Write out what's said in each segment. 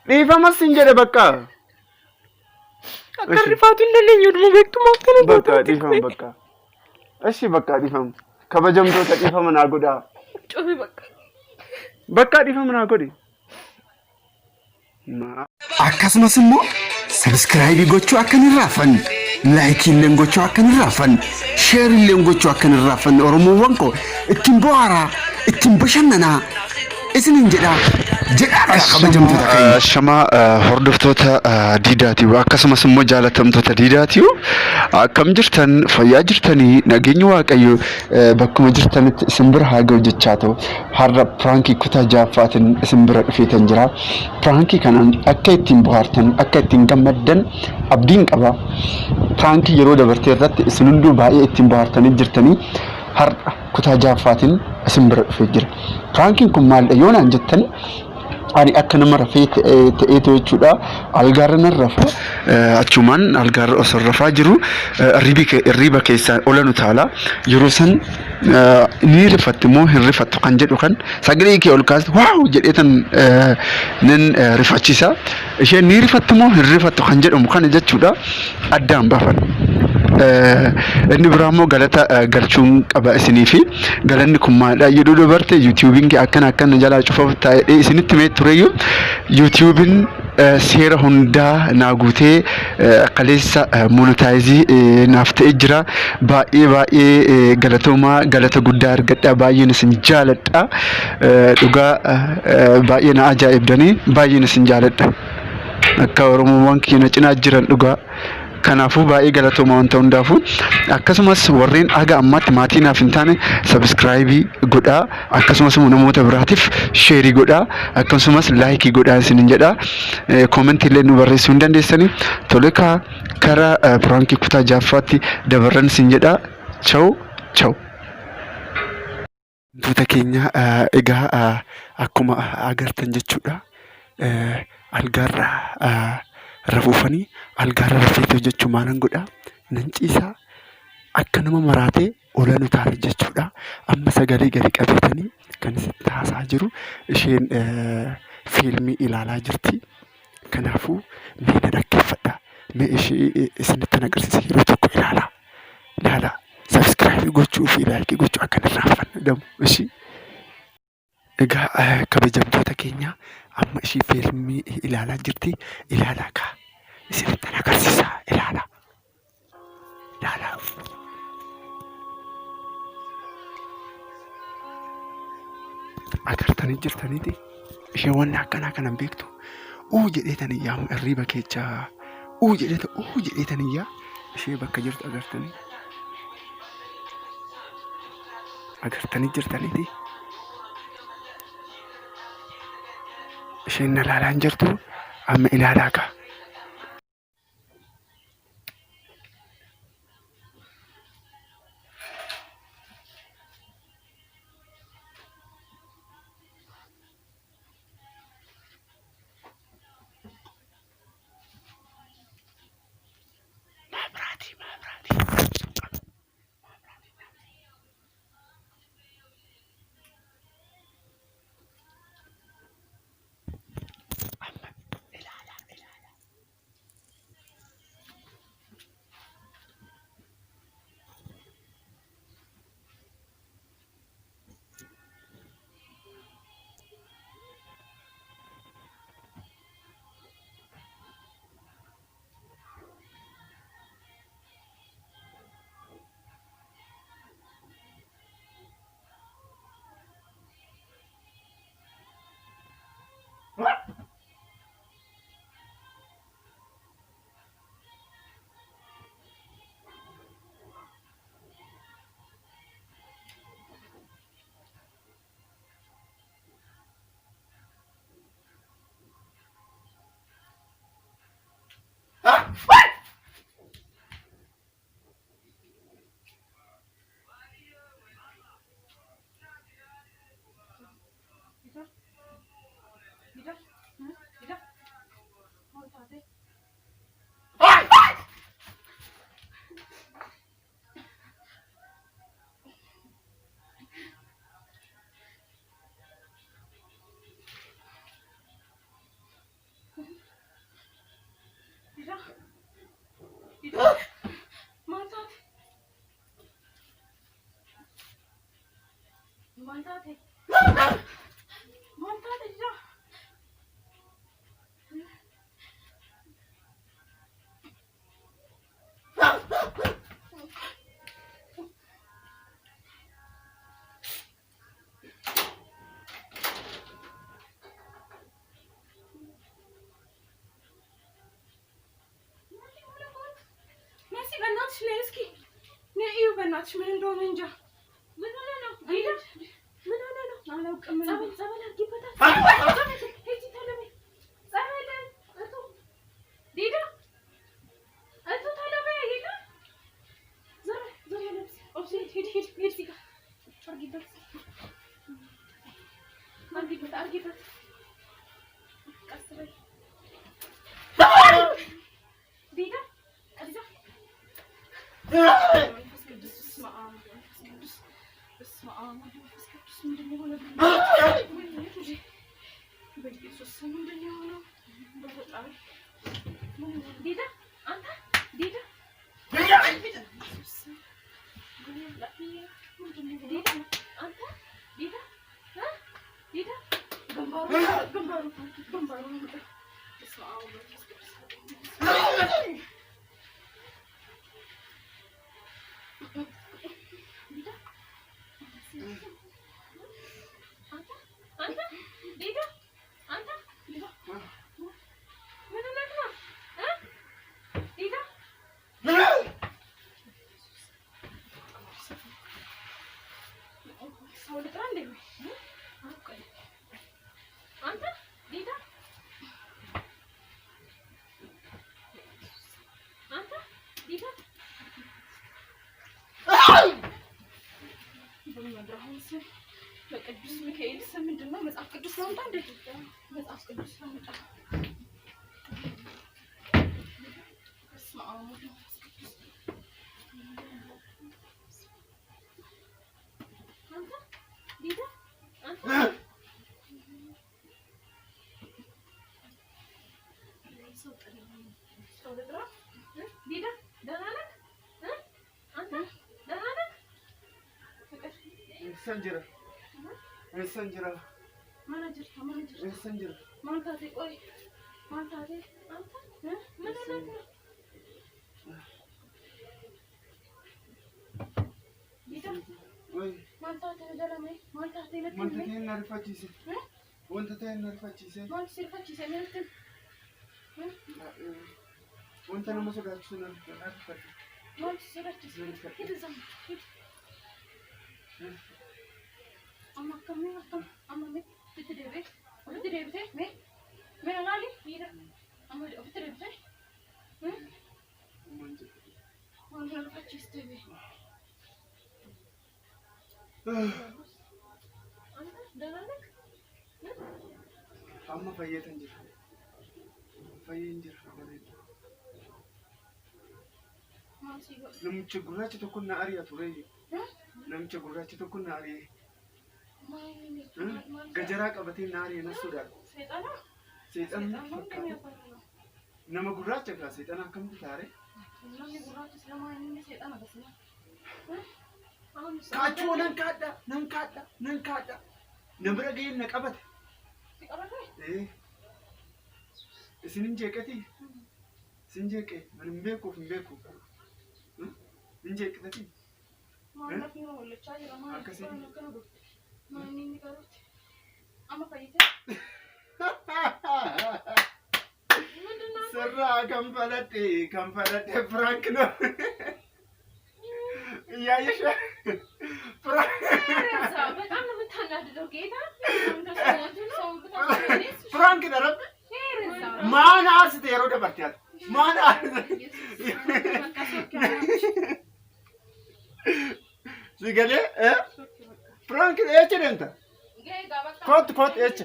dhiifama siin jedhe bakka. Akka rifaatu hin dandeenyu dhuma beektumaa akkana bakka dhiifama bakka. Eshi bakka dhiifama. Kabajamtoota dhiifama naa godhaa. Coofi bakka. Bakka dhiifama naa godhi. Akkasumas immoo subscribe gochuu akka hin raafanne, like illee gochuu akka hin raafanne, share illee gochuu akka hin raafanne Oromoowwan koo ittiin bohaaraa, ittiin bashannanaa isiniin jedhaa. Shama hordoftoota diidaatiif akkasumas immoo jaalatamtoota diidaatiif akkam jirtan fayyaa jirtanii nageenyi waaqayyo bakkuma jirtanitti isin bira haa ga'u jechaa ta'u har'a piraankii kutaa jaaffaatiin isin bira dhufeetan jira. Piraankii kanaan akka ittiin bohaartan akka ittiin gammaddan abdiin qaba. Piraankii yeroo dabartee irratti isin hunduu baay'ee ittiin bohaartanii jirtanii har'a kutaa jaaffaatiin isin bira dhufee jira. Piraankiin kun maalidha yoo naan jettan ani akka nama rafee ta'eetu jechuudha. Algaarra nan rafa achumaan algaarra osoo rafaa jiru riba keessaan olanu taala yeroo san ni rifattu moo hin rifattu kan jedhu kan sagalee kee ol kaastu waaw jedheetan nin rifachiisa. Isheen ni rifattu moo hin rifattu kan jedhamu kana jechuudha addaan baafan. Inni biraa immoo galata galchuun qaba isinii fi galanni kun maalidha yeroo dabarte yuutuubiin akkana jalaa cufaaf taa'ee isinitti mee tureyyuu yuutuubiin seera hundaa naa guutee kaleessa monetaayizii naaf ta'ee jira. Baay'ee galatoomaa galata guddaa argadha. Baay'een isin jaaladha. Dhugaa baay'ee na ajaa'ibdanii baay'een isin jaaladha. Akka Oromoowwan keenya cinaa jiran dhugaa. Kanaafuu baay'ee galatooma wanta hundaafu akkasumas warreen aga ammaatti maatii naaf hin taane subscribe godhaa akkasumas namoota biraatiif share godhaa akkasumas like godhaa isinin jedha. Comment illee nu barreessuu hin dandeessanii. Tole karaa piraankii kutaa jaaffaatti dabarran isin jedha. Ciao ciao. Wantoota keenya egaa akkuma agartan jechuudha algaarra rafuufanii algaarra rafeetu hojjechuu maalan godhaa nan ciisaa akka nama maraatee olanu taala jechuudha. Amma sagalee gadi qabeetanii kan isitti haasaa jiru isheen fiilmii ilaalaa jirti. Kanaafuu mee na dhaggeeffadha. Mee ishee isinitti agarsiisa yeroo tokko ilaalaa subscribe gochuu fi like gochuu akka hin irraanfanne ishii. Egaa kabajamtoota keenya amma ishii fiilmii ilaalaa jirti. Ilaalaa kaa isinitti agarsiisa. Ilaalaa agartanii jirtaniiti. Isheen wanni akkanaa kanan beektu jedheetaniyyaa irriiba keechaa jedheetaniyyaa ishee bakka jirtu agartanii jirtaniiti. Isheen na ilaalaa hin jirtu amma ilaalaa kaa. በእናትሽ ምን እንደሆነ እንጃ። ምን ሆነ ነው? ምን ሆነ ነው? አላውቅም። ጸበል አድርጊበታል። ሂጂ ቶሎ በይ። ጸበል እቱ ዲዳ እቱ ቶሎ በይ። ዲዳ ዞር ለብስ ኦብሴ ሂድ ሲጋ አድርጊበት ቀስ በይ ዲዳ ከዛ በቅዱስ ሚካኤል ስም ምንድነው? መጽሐፍ ቅዱስ ነው እንዴ? መጽሐፍ ቅዱስ ነው እንዴ? Sanjira. Manager. Sanjira. Mantate ቆይ mantate አንተ ምን ነው? ዲዳ ወይ mantate ደረመ mantate ለምን mantate እናርፋችሲ ወንተታ እናርፋችሲ ማን ሲርፋችሲ ማለት ወንተ ነው መስጋችሁ ነው እናርፋችሲ ማን ሲርፋችሲ ሂድዛም Amma kammi attam amma me bitte debite me nali ira amma bitte debite manjar faciste be anta dalanak amma fayyatan jira masiba namchi gurrachi tokko na ariya ture namchi gurrachi tokko na ariya ገጀራ ቀበቴ ናሪ ነሱዳል ሰይጣን ነመ ጉራቸ ጋ ሰይጣን አከምት ታሬ ካቹ ነንካዳ ነብረ ገይን ነቀበት እስንንጀቀቲ ስንጀቀ ምንም ቤኩ እንጀቀቲ ማለት ነው ለቻይ ለማን Mani ni karut. Ama fayyite. Sirra kan falatte Frank no. ያየሽ ፍራንክ ደረብ ማን አስተ የሮ ደበርቲያት ማን ሲገለ ፍራንክ እቺ ኮት እቺ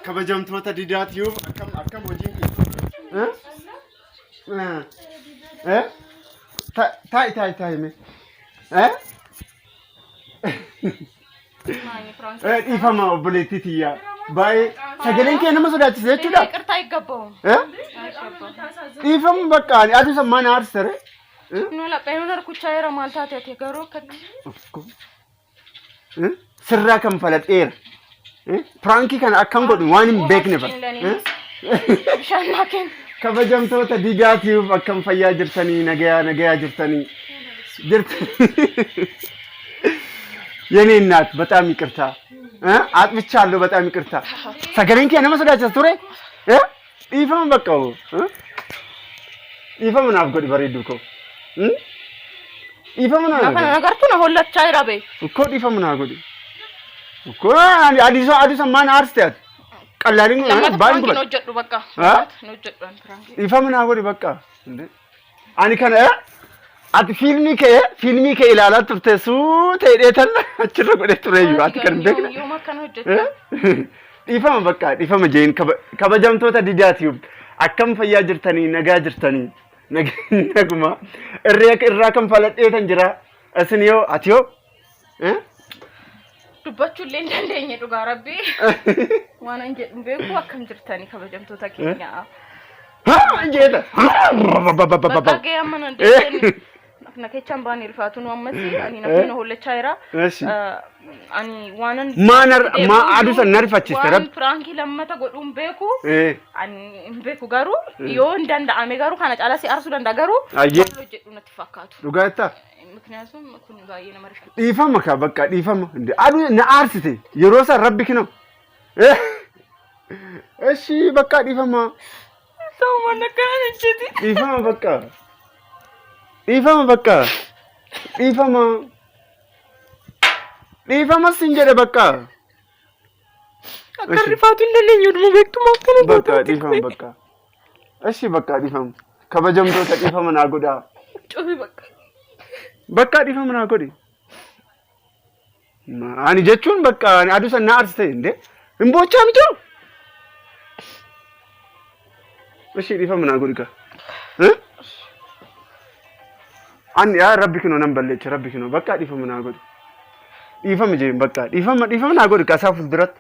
kabajamtoota didaatiif akkam hojiin ta'i me dhiifama obboleettii tiyyaa ባይ ሰገለን ከነማ ሶዳችስ እችዳ ይቅርታ አይገባውም ኢፈም በቃ አዱ ሰማና አርሰረ ነው ለበይኑ ነርኩቻ የራ ማልታት ያተገሩ ከት ስራ ከንፈለጤር ፕራንኪ ከን አከም ጎድ ዋንም ቤክ ነበር ሻናከን ከበጀምቶተ ዲዳቲው አከም ፈያ ጅርተኒ ነገያ ጅርተኒ ጅርት የኔ እናት በጣም ይቅርታ አጥብቻለሁ በጣም ይቅርታ ሰገለን ከነማ ሶዳችስ ቱሬ ኢፈም በቃው ኢፈም ናፍቆድ በሬዱኮ ኢፈም ነገርቱ ነው ሁለት ቻይራቤ እኮ ኢፈም ናፍቆድ እኮ አዲስ ማን አርስታት ቀላልኝ ባንክ ነው ጀዱ በቃ ነው ጀዱ አንትራንግ ኢፈም ናፍቆድ በቃ እንዴ አኒ ከነ አት ፊልሚ ከ ኢላላት ተፍተሱ ተይደተን አችረ ጎደ ትረዩ አት ከን ደግ ኢፈም በቃ ኢፈም ጀይን ከበጀምቶታ ዲዳቲው አከም ፈያ ጅርተኒ ነጋ ጅርተኒ ነግማ እራ ከንፈለጤተን ጅራ እስንዮ አትዮ ዱባቹ ለንደለኝ ዱጋ ረቢ ዋና እንጀ በኩ አከም ጅርተኒ ከበጀምቶታ ኬኛ እንጀታ በቃ ያመን እንደኝ ነከቻን ባኒ ልፋቱ ነው አመሲ አኒ ነፈነ ሁለ ቻይራ አኒ ዋናን ማነር ማ አዱሰ ነርፋችስ ተረብ ፍራንኪ ለመተ ጎዱም ቤኩ አኒ ቤኩ ጋሩ ዮ እንዳንዳ አሜ ጋሩ ካና ጫላሲ አርሱ እንዳንዳ ጋሩ አየ ሎጀዱ ነትፋካቱ ዱጋታ ምክንያቱም ኩን ባየ ነመርሽ ኢፋም ካ በቃ ኢፋም እንዴ አዱ ነአርስቲ የሮሳ ረብክ ነው እሺ በቃ ኢፋማ ሰው ማነካን እንጂ ኢፋማ በቃ ኢፋማ በቃ ኢፋማ ሲንጀደ በቃ አከርፋቱ እንደለኝ ወድሞ ቤቱ ማከነ በቃ ኢፋማ በቃ እሺ በቃ ኢፋማ ከበጀምቶ ተኢፋማ ናጎዳ ጮህ በቃ ኢፋማ ናጎዲ አኒ ጀቹን በቃ አዱሰና አርስተ እንዴ እንቦቻ ምጆ እሺ ኢፋማ ናጎዲካ አን ያ ረቢክ ነው ነንበለች ረቢክ ነው በቃ ኢፋማ ናጎዲ ኢፋማ ጀይን በቃ ኢፋማ ናጎዲ ካሳፉ ድረት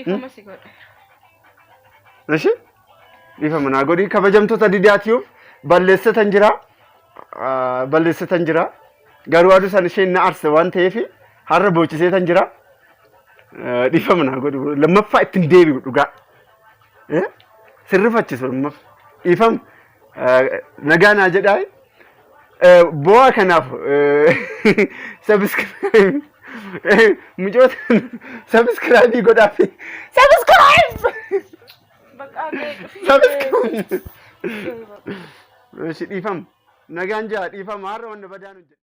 ኢፋማ ሲጎዳ እሺ ኢፋማ ናጎዲ ከበጀምቶታ ዲዳቲው በለሰተን ጅራ ጋሩ አዱሰን ሸና አርስ ዋን ተይፊ ሀረ ቦችሴተን ጅራ ኢፋማ ናጎዲ ለመፋ እትንዴቢ ዱጋ ስርፈችስ ለመፍ ኢፋም ነጋና ጀዳይ ቦዋ ከናፍ ሰብስክራይብ ሙጆት ሰብስክራይብ ይጎዳፊ ሰብስክራይብ በቃ እሺ ኢፋም ነጋንጃ ኢፋም አረ ወንደ በዳኑ